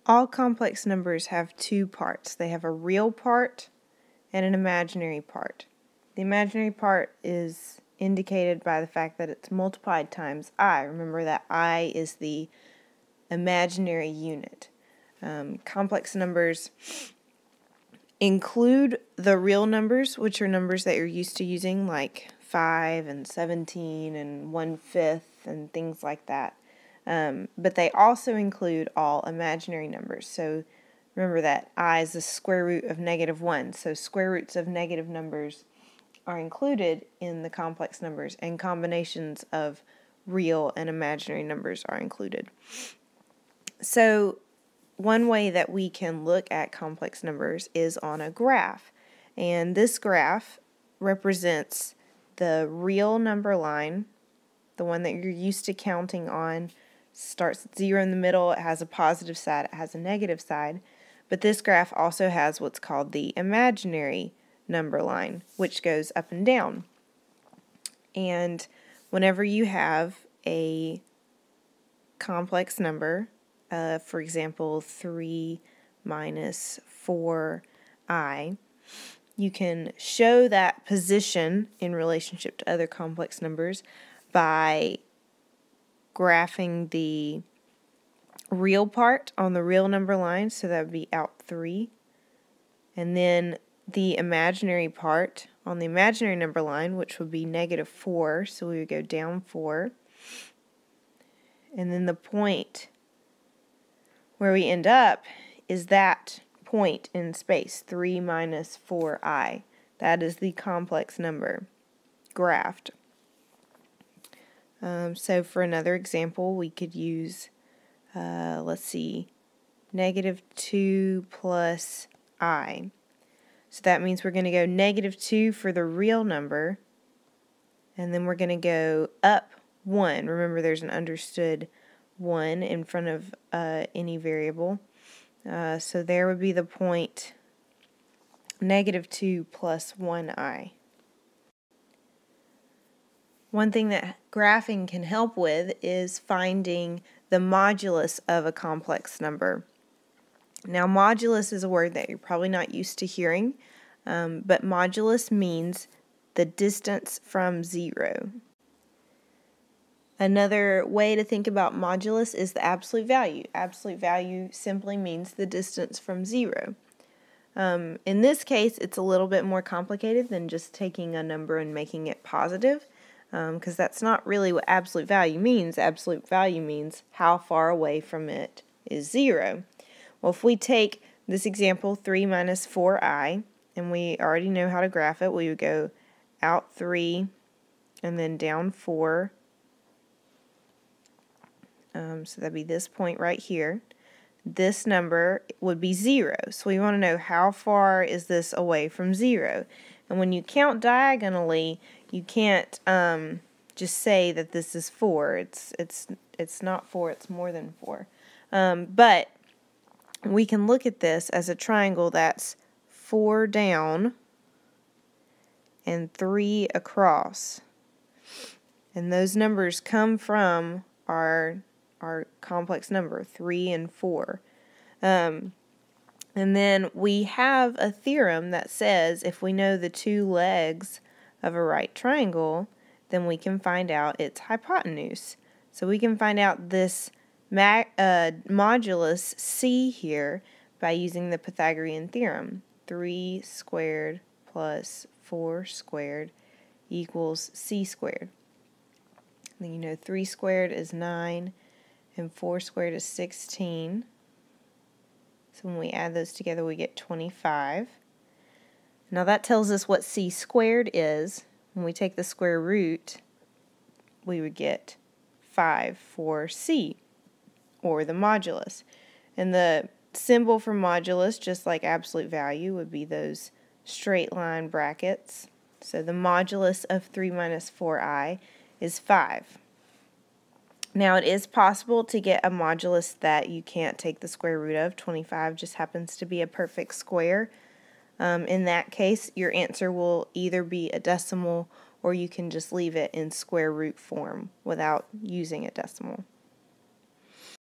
All complex numbers have two parts. They have a real part and an imaginary part. The imaginary part is indicated by the fact that it's multiplied times I. Remember that I is the imaginary unit. Complex numbers include the real numbers, which are numbers that you're used to using, like 5 and 17 and 1/5 and things like that. But they also include all imaginary numbers. So remember that I is the square root of -1. So square roots of negative numbers are included in the complex numbers, and combinations of real and imaginary numbers are included. So one way that we can look at complex numbers is on a graph. And this graph represents the real number line, the one that you're used to counting on. Starts at 0 in the middle, it has a positive side, it has a negative side. But this graph also has what's called the imaginary number line, which goes up and down. And whenever you have a complex number, for example, 3 minus 4i, you can show that position in relationship to other complex numbers by graphing the real part on the real number line, so that would be out 3, and then the imaginary part on the imaginary number line, which would be -4, so we would go down 4, and then the point where we end up is that point in space, 3 minus 4i. That is the complex number graphed. So for another example, we could use, let's see, -2 plus I. So that means we're going to go -2 for the real number, and then we're going to go up 1. Remember, there's an understood 1 in front of any variable. So there would be the point -2 plus 1i. One thing that graphing can help with is finding the modulus of a complex number. Now, modulus is a word that you're probably not used to hearing, but modulus means the distance from 0. Another way to think about modulus is the absolute value. Absolute value simply means the distance from 0. In this case, it's a little bit more complicated than just taking a number and making it positive, because that's not really what absolute value means. Absolute value means how far away from it is 0. Well, if we take this example, 3 minus 4i, and we already know how to graph it, we would go out 3 and then down 4. So that'd be this point right here. This number would be 0. So we want to know how far is this away from 0. And when you count diagonally, you can't just say that this is 4. It's not 4, it's more than 4. But we can look at this as a triangle that's 4 down and 3 across. And those numbers come from our complex number, 3 and 4. And then we have a theorem that says if we know the two legs of a right triangle, then we can find out its hypotenuse. So we can find out this modulus c here by using the Pythagorean theorem. 3 squared plus 4 squared equals c squared. Then you know 3 squared is 9 and 4 squared is 16. So when we add those together, we get 25. Now that tells us what c squared is. When we take the square root, we would get 5 for c, or the modulus. And the symbol for modulus, just like absolute value, would be those straight line brackets. So the modulus of 3 minus 4i is 5. Now it is possible to get a modulus that you can't take the square root of. 25 just happens to be a perfect square. In that case, your answer will either be a decimal or you can just leave it in square root form without using a decimal.